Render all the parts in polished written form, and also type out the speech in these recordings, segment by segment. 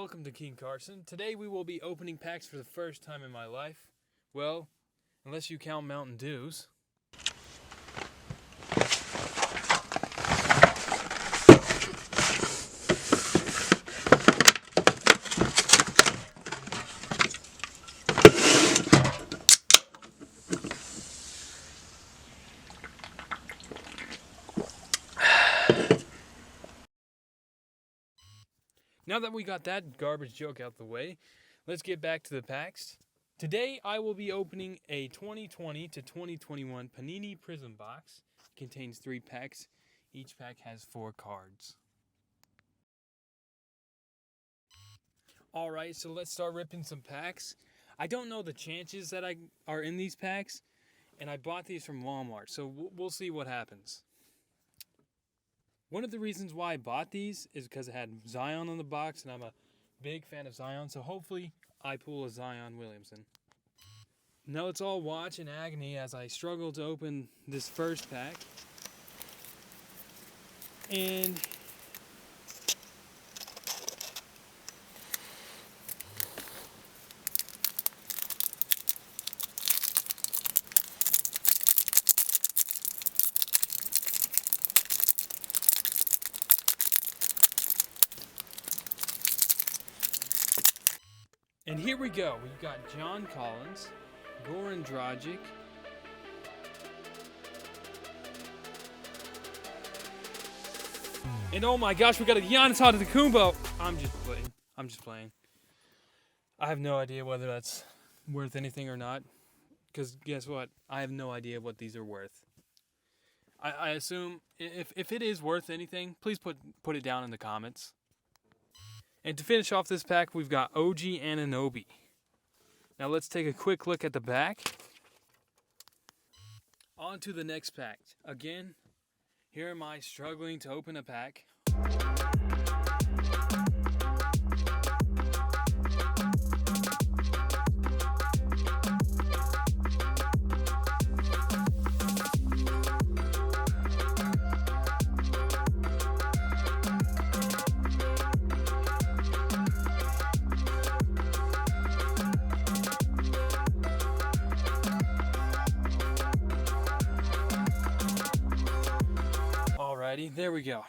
welcome to King Carson. Today we will be opening packs for the first time in my life. Well, unless you count Mountain Dews. Now that we got that garbage joke out the way, let's get back to the packs. Today I will be opening a 2020 to 2021 Panini Prizm box. It contains 3 packs. Each pack has 4 cards. Alright, so let's start ripping some packs. I don't know the chances that are in these packs, and I bought these from Walmart, so we'll see what happens. One of the reasons why I bought these is because it had Zion on the box, and I'm a big fan of Zion, so hopefully I pull a Zion Williamson. Now it's all watch and agony as I struggle to open this first pack. And here we go. We've got John Collins, Goran Dragic, and oh my gosh, we got a Giannis Antetokounmpo. I'm just playing. I have no idea whether that's worth anything or not, because guess what? I have no idea what these are worth. I assume if it is worth anything, please put it down in the comments. And to finish off this pack, we've got OG Anunoby. Now let's take a quick look at the back. On to the next pack. Again, here am I struggling to open a pack. Alrighty, there we go.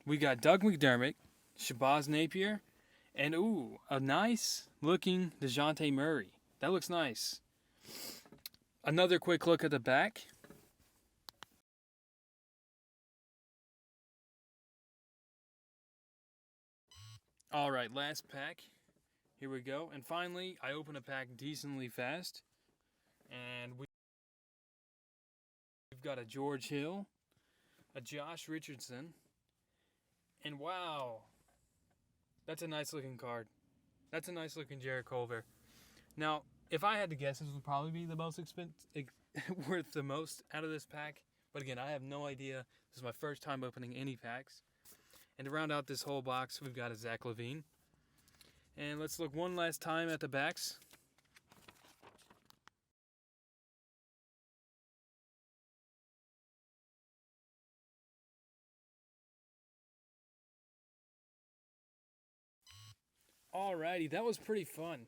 We got Doug McDermott, Shabazz Napier, and ooh, a nice looking DeJounte Murray. That looks nice. Another quick look at the back. Alright, last pack. Here we go. And finally, I open a pack decently fast. And we've got a George Hill, a Josh Richardson, and wow, that's a nice looking card. That's a nice looking Jarrett Culver. Now, if I had to guess, this would probably be the most worth the most out of this pack. But again, I have no idea. This is my first time opening any packs. And to round out this whole box, we've got a Zach LaVine. And let's look one last time at the backs. Alrighty, that was pretty fun.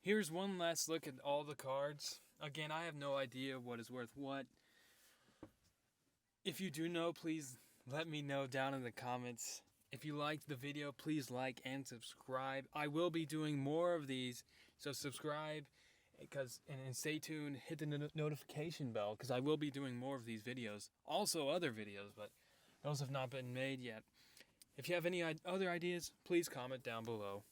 Here's one last look at all the cards. Again, I have no idea what is worth what. If you do know, please let me know down in the comments. If you liked the video, please like and subscribe. I will be doing more of these, so subscribe and stay tuned. Hit the notification bell because I will be doing more of these videos. Also other videos, but those have not been made yet. If you have any other ideas, please comment down below.